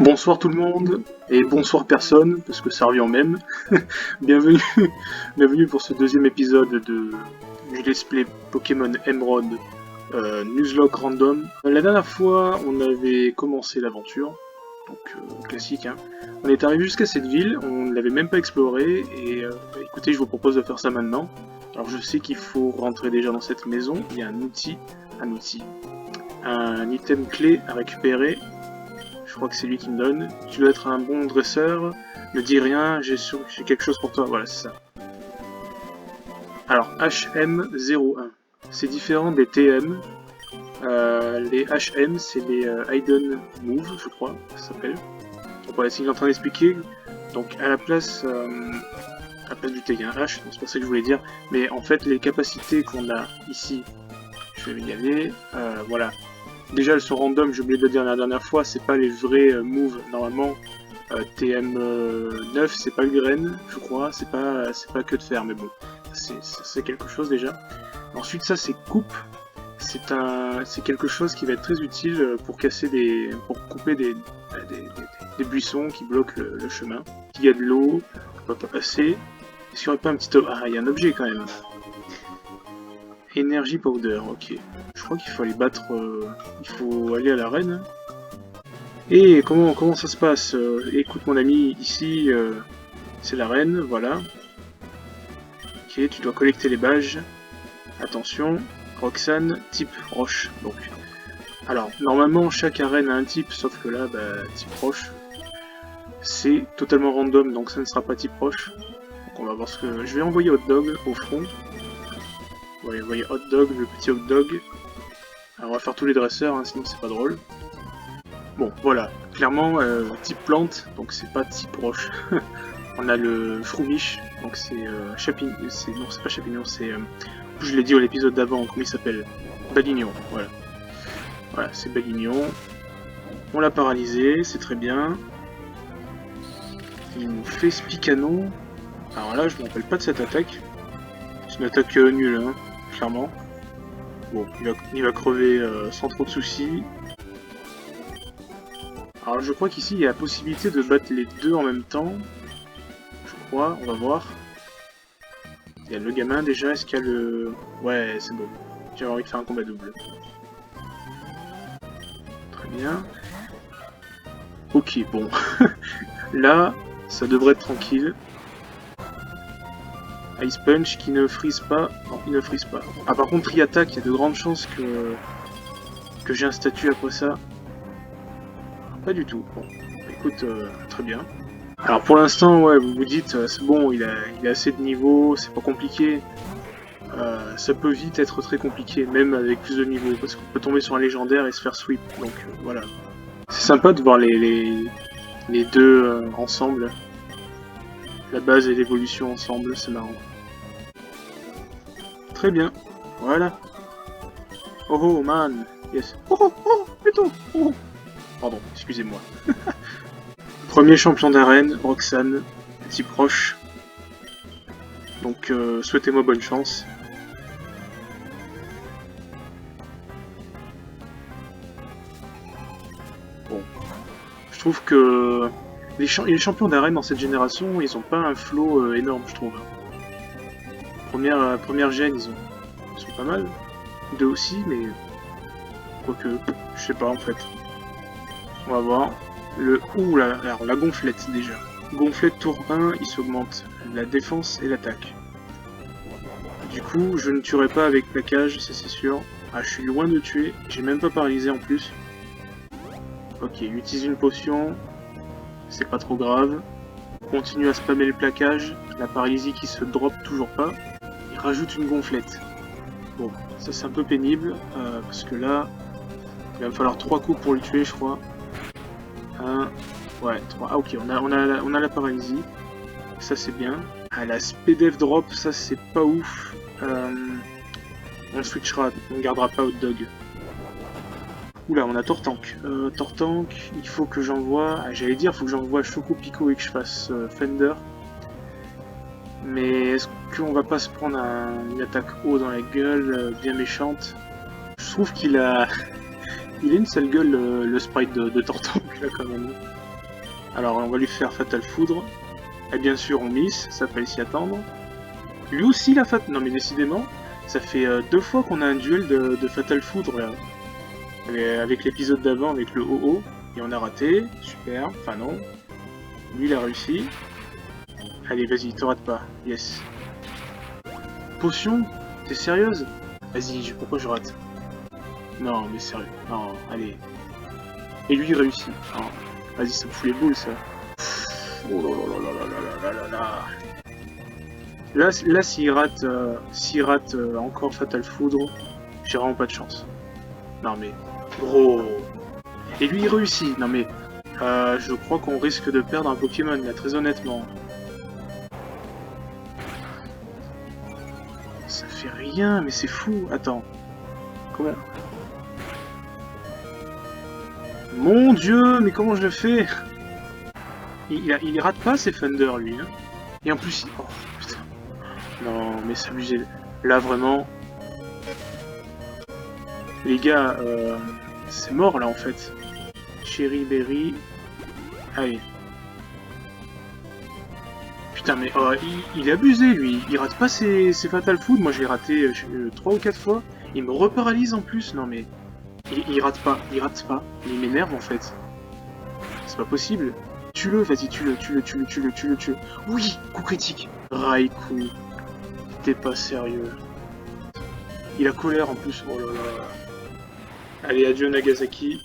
Bonsoir tout le monde, et bonsoir personne, parce que ça revient au même. Bienvenue, bienvenue pour ce deuxième épisode du Let's Play Pokémon Emerald Nuzlocke Random. La dernière fois, on avait commencé l'aventure, donc classique, hein. On est arrivé jusqu'à cette ville, on ne l'avait même pas explorée, et écoutez, je vous propose de faire ça maintenant. Alors je sais qu'il faut rentrer déjà dans cette maison, il y a un item clé à récupérer. Je crois que c'est lui qui me donne. Tu dois être un bon dresseur. Ne dis rien, j'ai quelque chose pour toi. Voilà, c'est ça. Alors, HM01. C'est différent des TM. Les HM, c'est les Hidden Move, je crois, ça s'appelle. Donc voilà, c'est ce qu'il est en train d'expliquer. Donc à la place du T, il y a un H, c'est pas ça que je voulais dire. Mais en fait, les capacités qu'on a ici, je vais y aller. Voilà. Déjà, elles sont random, j'ai oublié de le dire la dernière fois, c'est pas les vrais moves. Normalement, TM9, c'est pas le graine, je crois, c'est pas que de fer, mais bon, c'est quelque chose déjà. Ensuite, ça, c'est coupe. C'est quelque chose qui va être très utile pour couper des buissons qui bloquent le chemin. Il y a de l'eau, on peut pas passer. Est-ce qu'il n'y aurait pas un petit... Ah, il y a un objet quand même. Energy Powder, ok. Je crois qu'il faut aller battre... il faut aller à l'arène. Et comment ça se passe? Écoute mon ami, ici, c'est l'arène, voilà. Ok, tu dois collecter les badges. Attention, Roxane, type roche. Donc, alors, normalement, chaque arène a un type, sauf que là, type roche. C'est totalement random, donc ça ne sera pas type roche. Donc on va voir ce que... Je vais envoyer Hot Dog au front. Ouais, vous voyez Hot Dog, le petit Hot Dog. Alors on va faire tous les dresseurs, hein, sinon c'est pas drôle. Bon, voilà. Clairement, type plante, donc c'est pas type roche. On a le Shroomish, donc c'est champignon. Non, c'est pas champignon, c'est... je l'ai dit à l'épisode d'avant, comment il s'appelle? Balignon, voilà. Voilà, c'est Balignon. On l'a paralysé, c'est très bien. Il nous fait Spicano. Alors là, je me rappelle pas de cette attaque. C'est une attaque nulle, hein, clairement. Bon, il va crever sans trop de soucis. Alors je crois qu'ici il y a la possibilité de battre les deux en même temps. Je crois, on va voir. Il y a le gamin déjà, est-ce qu'il y a le... Ouais, c'est bon. J'ai envie de faire un combat double. Très bien. Ok, bon. Là, ça devrait être tranquille. Ice Punch qui ne freeze pas. Non, il ne freeze pas. Ah, par contre, Tri-Attaque, il y a de grandes chances que j'ai un statut après ça. Pas du tout. Bon, écoute, très bien. Alors pour l'instant, ouais, vous vous dites, c'est bon, il a assez de niveau, c'est pas compliqué. Ça peut vite être très compliqué, même avec plus de niveau, parce qu'on peut tomber sur un légendaire et se faire sweep. Donc voilà. C'est sympa de voir les deux ensemble. La base et l'évolution ensemble, c'est marrant. Très bien, voilà. Oh oh man, yes. Oh oh oh, plutôt. Oh. Pardon, excusez-moi. Premier champion d'arène, Roxane, type roche. Donc souhaitez-moi bonne chance. Bon, je trouve que les champions d'arène dans cette génération, ils ont pas un flow énorme, je trouve. Première gêne, ils sont pas mal. Deux aussi, mais quoique, je sais pas en fait. On va voir. Alors la gonflette déjà. Gonflette tour 1, il s'augmente la défense et l'attaque. Du coup, je ne tuerai pas avec plaquage, ça c'est sûr. Ah, je suis loin de tuer, j'ai même pas paralysé en plus. Ok, il utilise une potion, c'est pas trop grave. Continue à spammer le plaquage, la paralysie qui se drop toujours pas. Il rajoute une gonflette. Bon, ça c'est un peu pénible, parce que là, il va me falloir 3 coups pour le tuer, je crois. 1, ouais, 3. Ah ok, on a la paralysie. Ça c'est bien. Ah, la SPDF drop, ça c'est pas ouf. On switchera, on gardera pas Hot Dog. Oula, on a Tortank. Tortank, il faut que j'envoie... Ah, j'allais dire, il faut que j'envoie Choco Pico et que je fasse Fender. Mais est-ce qu'on va pas se prendre une attaque haut dans la gueule, bien méchante? Je trouve qu'il a... Il a une sale gueule, le sprite de Tortank, là, quand même. Alors on va lui faire Fatal Foudre. Et bien sûr on miss, ça fallait s'y attendre. Lui aussi la Fatal... Non mais décidément, ça fait 2 fois qu'on a un duel de Fatal Foudre là. Avec l'épisode d'avant, avec le OO. Et on a raté, super, enfin non. Lui il a réussi. Allez vas-y, te rate pas, yes. Potion? T'es sérieuse? Vas-y, pourquoi je rate? Non mais sérieux, non, allez. Et lui il réussit. Oh, vas-y, ça me fout les boules ça. Oh là là là là là là là là. Là s'il rate, encore Fatal Foudre, j'ai vraiment pas de chance. Non mais, gros. Et lui il réussit, non mais, je crois qu'on risque de perdre un Pokémon là, très honnêtement. Ça fait rien, mais c'est fou. Attends, comment? Mon dieu, mais comment je le fais? Il rate pas ses Thunder lui, hein. Et en plus, oh putain. Non, mais s'amuser. Là vraiment, les gars, c'est mort là en fait. Cherry Berry. Allez. Putain, mais il est abusé lui. Il rate pas ses Fatal Food. Moi je l'ai raté 3 ou 4 fois. Il me reparalyse en plus. Non mais. Il rate pas. Il rate pas. Il m'énerve en fait. C'est pas possible. Tue-le, vas-y, tue-le. Oui, coup critique. Raikou. T'es pas sérieux. Il a colère en plus. Oh là là. Allez, adieu Nagasaki.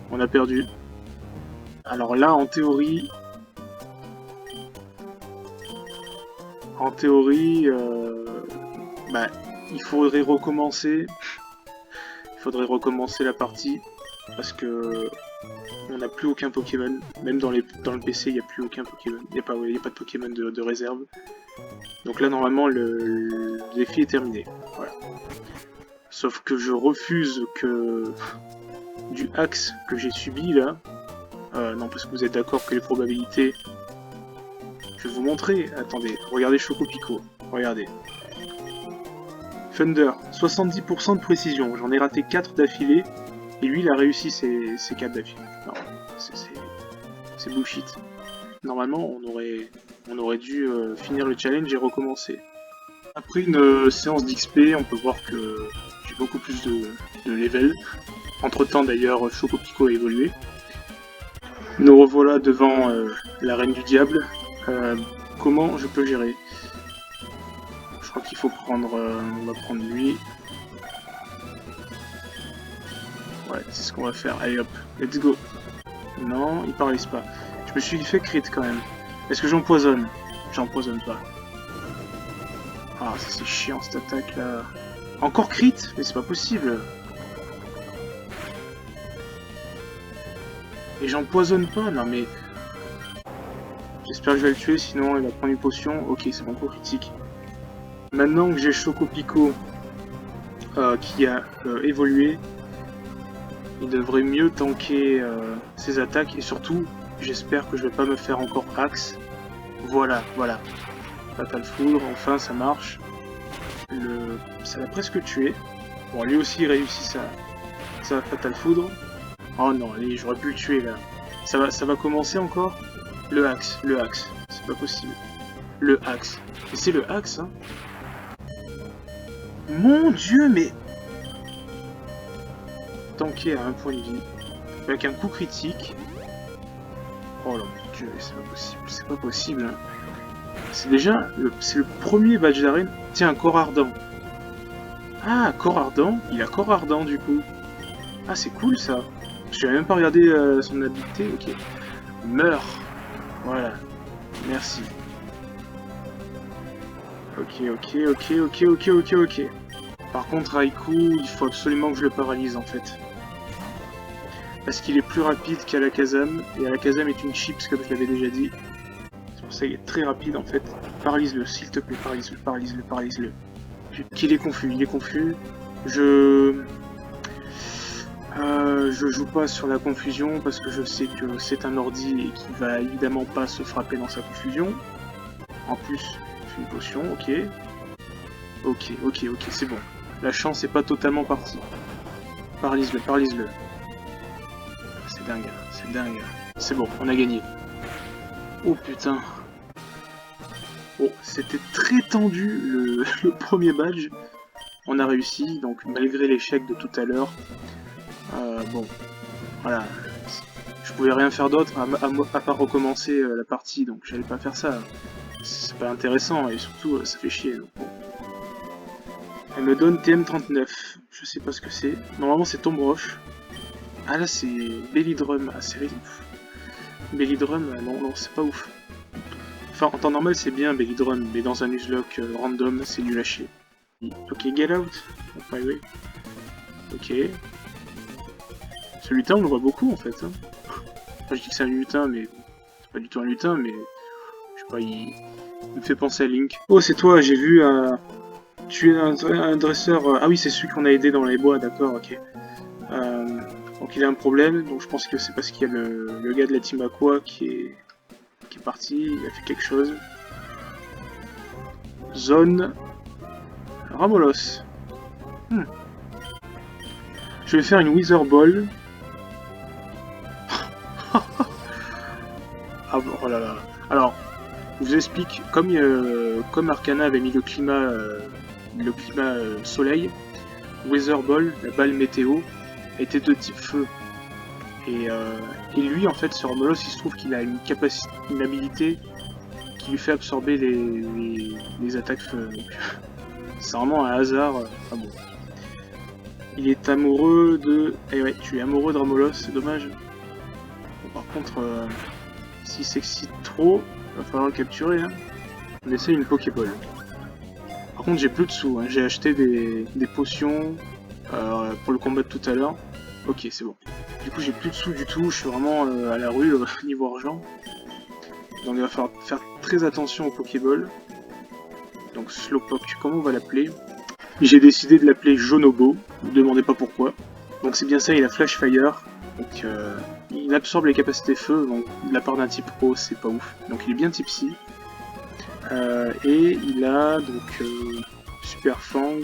On a perdu. Alors là, en théorie, bah, il faudrait recommencer. Il faudrait recommencer la partie parce que on n'a plus aucun Pokémon. Même dans le PC, il n'y a plus aucun Pokémon. Il n'y a pas de Pokémon de réserve. Donc là, normalement, le défi est terminé. Voilà. Sauf que je refuse que du axe que j'ai subi là. Non, parce que vous êtes d'accord que les probabilités... Je vais vous montrer. Attendez, regardez Choco Pico. Regardez. Thunder, 70% de précision. J'en ai raté 4 d'affilée. Et lui, il a réussi ses 4 d'affilée. Non, c'est bullshit. Normalement, on aurait dû finir le challenge et recommencer. Après une séance d'XP, on peut voir que j'ai beaucoup plus de level. Entre temps, d'ailleurs, Choco Pico a évolué. Nous revoilà devant la Reine du Diable. Comment je peux gérer? Je crois qu'il faut prendre... on va prendre lui. Ouais, c'est ce qu'on va faire. Allez hop, let's go. Non, il paralyse pas. Je me suis fait crit quand même. Est-ce que j'empoisonne? J'empoisonne pas. Ah, ça c'est chiant cette attaque là. Encore crit? Mais c'est pas possible. Et j'empoisonne pas, non mais... J'espère que je vais le tuer, sinon il va prendre une potion. Ok, c'est bon, coup critique. Maintenant que j'ai Choco Pico qui a évolué, il devrait mieux tanker ses attaques. Et surtout, j'espère que je vais pas me faire encore axe. Voilà, voilà. Fatal Foudre, enfin ça marche. Ça l'a presque tué. Bon, lui aussi il réussit sa Fatal Foudre. Oh non, allez, j'aurais pu le tuer là. Ça va commencer encore? Le axe, c'est pas possible. Le axe. Et c'est le axe, hein. Mon dieu, mais... Tanké à 1 point de vie. Avec un coup critique. Oh là, mon dieu, c'est pas possible, hein. C'est déjà... C'est le premier badge d'arène. Tiens, corps ardent. Ah, corps ardent. Il a corps ardent, du coup. Ah, c'est cool, ça. Je n'avais même pas regardé son habileté. Ok. Meurs. Voilà. Merci. Ok. Par contre, Raikou, il faut absolument que je le paralyse, en fait. Parce qu'il est plus rapide qu'Alakazam. Et Alakazam est une chips, comme je l'avais déjà dit. C'est pour ça qu'il est très rapide, en fait. Paralyse-le, s'il te plaît. Paralyse-le. Qu'il est confus, Je joue pas sur la confusion parce que je sais que c'est un ordi et qu'il va évidemment pas se frapper dans sa confusion. En plus, c'est une potion, ok. Ok, c'est bon. La chance est pas totalement partie. Paralyse-le. C'est dingue, c'est dingue. C'est bon, on a gagné. Oh putain. Bon, c'était très tendu le premier badge. On a réussi, donc malgré l'échec de tout à l'heure. Bon, voilà. Je pouvais rien faire d'autre à part recommencer la partie, donc j'allais pas faire ça. C'est pas intéressant et surtout ça fait chier. Donc, bon. Elle me donne TM39, je sais pas ce que c'est. Normalement c'est Tomb Roche. Ah là c'est Belly Drum, ah c'est ouf. Belly Drum, non c'est pas ouf. Enfin en temps normal c'est bien Belly Drum, mais dans un nuzlocke random c'est nul à chier. Ok, get out. Ok. Ce lutin on le voit beaucoup en fait. Hein. Enfin, je dis que c'est un lutin mais c'est pas du tout un lutin mais je sais pas, il me fait penser à Link. Oh c'est toi, j'ai vu tu es un dresseur... Ah oui, c'est celui qu'on a aidé dans les bois, d'accord, ok. Donc il a un problème, donc je pense que c'est parce qu'il y a le gars de la team Aqua qui est parti, il a fait quelque chose. Zone... Ramolos. Je vais faire une Wither Ball. Ah bon, oh là là. Alors, je vous explique, comme Arcana avait mis le climat soleil, Weather Ball, la balle météo, était de type feu. Et lui, en fait, sur Ramolos, il se trouve qu'il a une habilité qui lui fait absorber les attaques feu. C'est vraiment un hasard. Ah bon. Il est amoureux de... Eh ouais, tu es amoureux de Ramolos, c'est dommage. Bon, par contre, s'il s'excite trop, il va falloir le capturer. Hein. On essaie une Pokéball. Par contre, j'ai plus de sous. Hein. J'ai acheté des potions pour le combat de tout à l'heure. Ok, c'est bon. Du coup, j'ai plus de sous du tout. Je suis vraiment à la rue niveau argent. Donc, il va falloir faire très attention aux Pokéball. Donc, Slowpoke, comment on va l'appeler? J'ai décidé de l'appeler Jonobo. Ne me demandez pas pourquoi. Donc, c'est bien ça, il a Flash Fire. Donc, il absorbe les capacités feu. Donc, de la part d'un type rose, c'est pas ouf. Donc, il est bien type psy. Et il a donc Super Fang.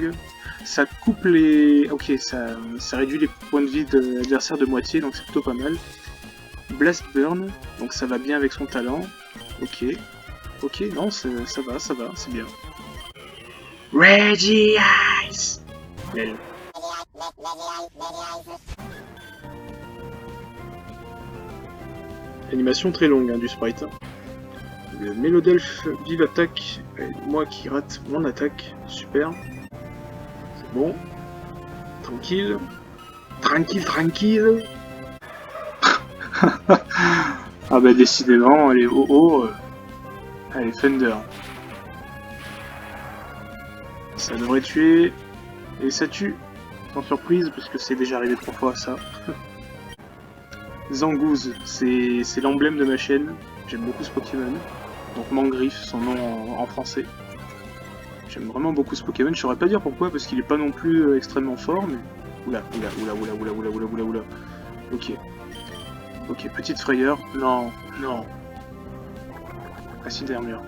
Ça coupe les... Ok, ça réduit les points de vie de l'adversaire de moitié, donc c'est plutôt pas mal. Blast Burn, donc ça va bien avec son talent. Ok. Ok, non, ça va, c'est bien. Reggie Ice. Belle. Animation très longue hein, du sprite. Le Mélodelph vive attaque, moi qui rate mon attaque, super. C'est bon. Tranquille. Tranquille. Ah bah décidément, elle est haut. Allez, Thunder. Ça devrait tuer. Et ça tue. Sans surprise, parce que c'est déjà arrivé 3 fois ça. Zangoose, c'est l'emblème de ma chaîne. J'aime beaucoup ce Pokémon. Donc Mangriffe, son nom en français. J'aime vraiment beaucoup ce Pokémon, je saurais pas dire pourquoi, parce qu'il est pas non plus extrêmement fort, mais... Oula. Ok, petite frayeur. Non. Acide armure.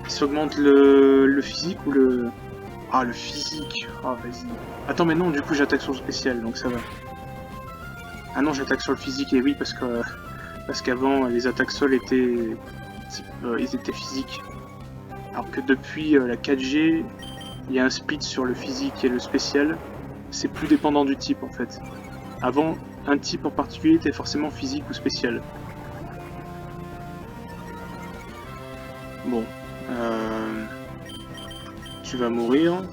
Il s'augmente le physique ou le... Ah, le physique. Ah, vas-y. Attends, mais non, du coup j'attaque sur le spécial, donc ça va. Ah non, j'attaque sur le physique, et oui, parce qu'avant, les attaques sol étaient... ils étaient physiques. Alors que depuis la 4G, il y a un split sur le physique et le spécial. C'est plus dépendant du type en fait. Avant, un type en particulier était forcément physique ou spécial. Bon. Tu vas mourir.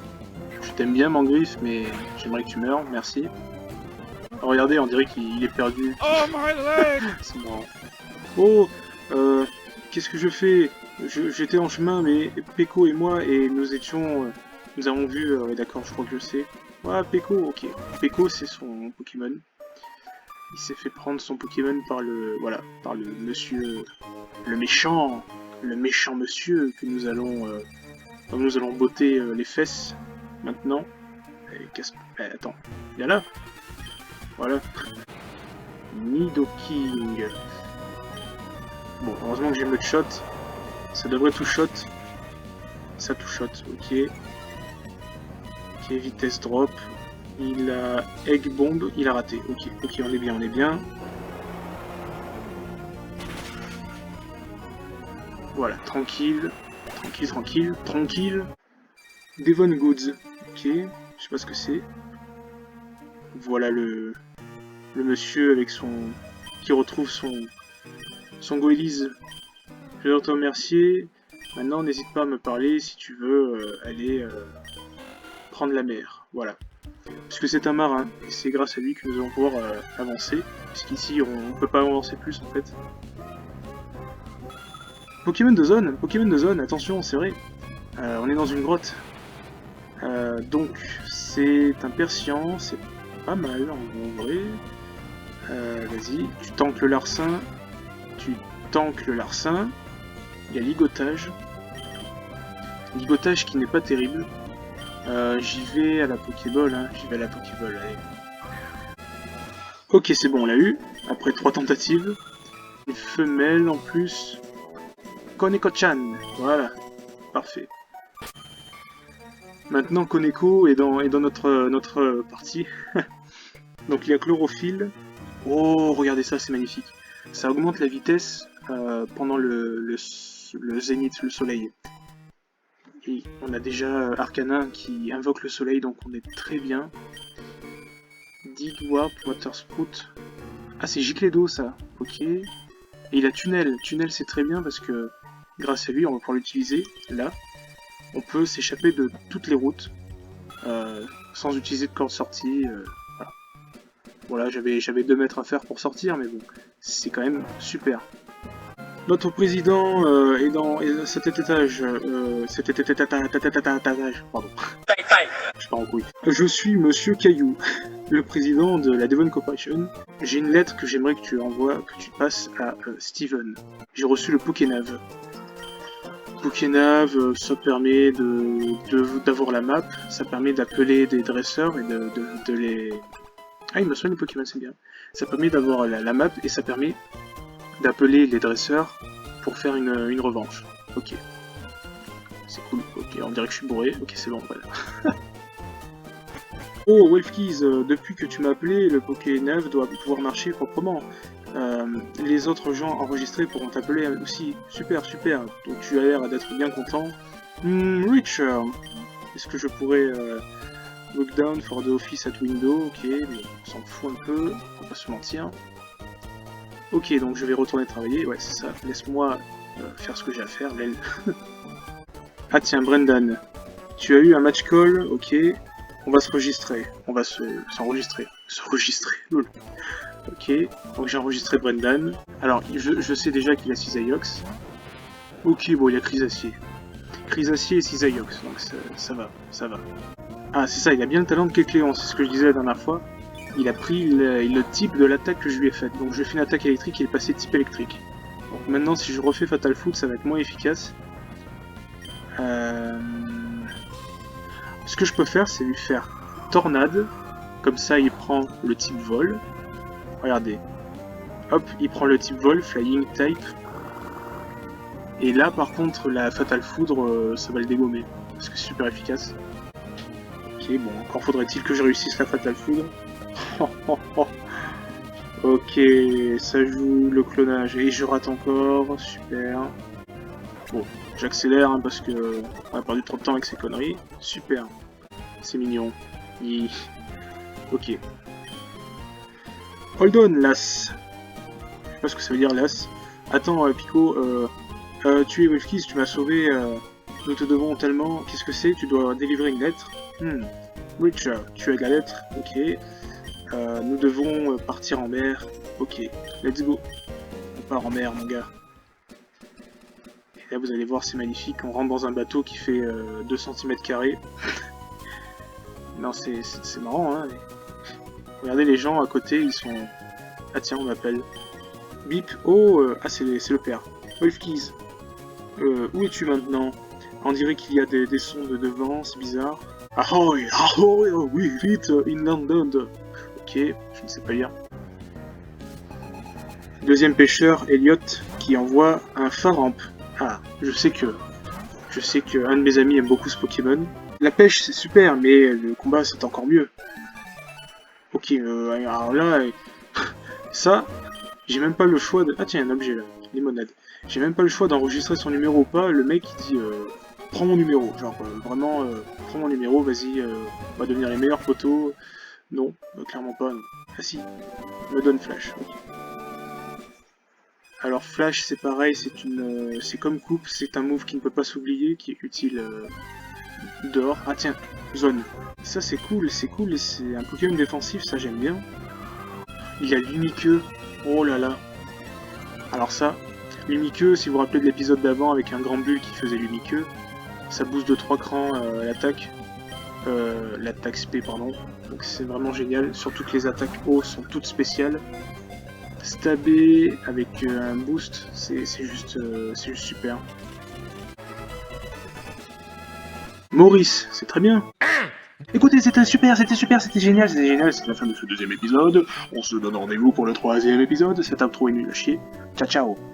Je t'aime bien Mangriffe, mais j'aimerais que tu meurs, merci. Oh, regardez, on dirait qu'il est perdu. Oh my leg. C'est marrant. Oh, qu'est-ce que je fais? J'étais en chemin, mais Peko et moi, et nous avons vu, d'accord, je crois que je sais. Ah, Peko, ok. Peko, c'est son Pokémon. Il s'est fait prendre son Pokémon par le monsieur, le méchant monsieur que nous allons botter les fesses, maintenant. Attends, viens là. Voilà. Nidoking. Bon, heureusement que j'ai le shot. Ça devrait tout shot. Ça tout shot, ok. Ok, vitesse drop. Il a Egg Bomb, il a raté. Ok, on est bien. Voilà, tranquille. Tranquille, tranquille, tranquille. Devon Goods. Ok, je sais pas ce que c'est. Voilà le monsieur avec son... qui retrouve son Goélise. Je dois te remercier. Maintenant, n'hésite pas à me parler si tu veux aller prendre la mer. Voilà. Puisque c'est un marin, et c'est grâce à lui que nous allons pouvoir avancer. Puisqu'ici, on peut pas avancer plus en fait. Pokémon de zone, attention, c'est vrai. On est dans une grotte. Donc, c'est un Persian, c'est pas mal en vrai. Vas-y, tu tankes le larcin. Tu tankes le larcin. Il y a ligotage. Ligotage qui n'est pas terrible. J'y vais à la Pokéball, hein. J'y vais à la Pokéball, allez. Ok, c'est bon, on l'a eu. Après 3 tentatives. Une femelle en plus. Koneko-chan, voilà. Parfait. Maintenant, Koneko est dans notre partie. Donc il y a chlorophylle. Oh, regardez ça, c'est magnifique. Ça augmente la vitesse pendant le zénith, le soleil. Et on a déjà Arcanin qui invoque le soleil, donc on est très bien. Dig, Warp, Water Sprout. Ah, c'est gicle d'eau, ça. Ok. Et il a Tunnel. Tunnel, c'est très bien parce que grâce à lui, on va pouvoir l'utiliser. Là, on peut s'échapper de toutes les routes sans utiliser de corde sortie. Voilà, j'avais 2 mètres à faire pour sortir, mais bon, c'est quand même super. Notre président est dans cet étage. Pardon. Je pars en couille. Je suis Monsieur Caillou, le président de la Devon Corporation. J'ai une lettre que j'aimerais que tu envoies, que tu passes à Steven. J'ai reçu le Pokénav. Pokénav, ça permet d'avoir la map, ça permet d'appeler des dresseurs et de les... Ah, il me soigne les Pokémon, c'est bien. Ça permet d'avoir la map et ça permet d'appeler les dresseurs pour faire une revanche. Ok. C'est cool. Ok, on dirait que je suis bourré. Ok, c'est bon, voilà. Oh, Wolfkeys, depuis que tu m'as appelé, le Pokénav doit pouvoir marcher proprement. Les autres gens enregistrés pourront t'appeler aussi. Super, super. Donc tu as l'air d'être bien content. Richard, est-ce que je pourrais... Look down for the office at window, ok, mais on s'en fout un peu, on va pas se mentir. Ok, donc je vais retourner travailler, ouais c'est ça, laisse-moi faire ce que j'ai à faire, l'aile. Ah tiens, Brendan, tu as eu un match call, ok, on va se registrer, on va s'enregistrer, lol. Ok, donc j'ai enregistré Brendan, alors je sais déjà qu'il a Cisaiox. Ok, bon il y a Chrysacier. Chrysacier et Cisaiox, donc ça va. Ah, c'est ça, il a bien le talent de Kecleon, c'est ce que je disais la dernière fois. Il a pris le type de l'attaque que je lui ai faite. Donc je lui ai fait une attaque électrique et il est passé type électrique. Donc maintenant, si je refais Fatal Foot, ça va être moins efficace. Ce que je peux faire, c'est lui faire Tornade. Comme ça, il prend le type vol. Regardez. Hop, il prend le type vol, Flying type. Et là, par contre, la Fatal Foudre, ça va le dégommer. Parce que c'est super efficace. Ok, bon, encore faudrait-il que je réussisse la Fatal Foudre. Ok, ça joue le clonage. Et je rate encore, super. Bon, j'accélère hein, parce que on a perdu trop de temps avec ces conneries. Super, c'est mignon. Ok. Hold on, Las. Je sais pas ce que ça veut dire, Las. Attends, Pico, tu es Wolfkeys, tu m'as sauvé. Nous te devons tellement. Qu'est-ce que c'est? Tu dois délivrer une lettre. Richard, tu as la lettre. Ok. Nous devons partir en mer. Ok. Let's go. On part en mer, mon gars. Et là, vous allez voir, c'est magnifique. On rentre dans un bateau qui fait 2 cm². Non, c'est marrant, hein. Regardez les gens à côté, ils sont... Ah tiens, on m'appelle. Bip. Oh, ah, c'est le père. Wolfkeys. Où es-tu maintenant? On dirait qu'il y a des sons de devant, c'est bizarre. Ahoy, ahoy, oui, vite, in London. Ok, je ne sais pas lire. Deuxième pêcheur, Elliot, qui envoie un Faramp. Ah, je sais que un de mes amis aime beaucoup ce Pokémon. La pêche, c'est super, mais le combat, c'est encore mieux. Ok, alors là, ça, J'ai même pas le choix de... Ah tiens, un objet là, limonade. J'ai même pas le choix d'enregistrer son numéro ou pas, le mec il dit prends mon numéro, genre vraiment prends mon numéro, vas-y, on va devenir les meilleurs potos. Non, clairement pas, non. Ah si, me donne Flash. Oui. Alors Flash c'est pareil, c'est comme Coupe, c'est un move qui ne peut pas s'oublier, qui est utile dehors. Ah tiens, zone. Ça c'est cool, et c'est un Pokémon défensif, ça j'aime bien. Il a l'uniqueux, oh là là. Alors ça, l'uniqueux, si vous vous rappelez de l'épisode d'avant avec un grand bulle qui faisait l'uniqueux, ça booste de 3 crans l'attaque. L'attaque SP, pardon. Donc c'est vraiment génial, surtout que les attaques haut sont toutes spéciales. Stabé avec un boost, c'est juste super. Maurice, c'est très bien. Écoutez, c'était super, c'était génial, c'est la fin de ce deuxième épisode. On se donne rendez-vous pour le troisième épisode, cette intro est nulle à chier. Ciao ciao.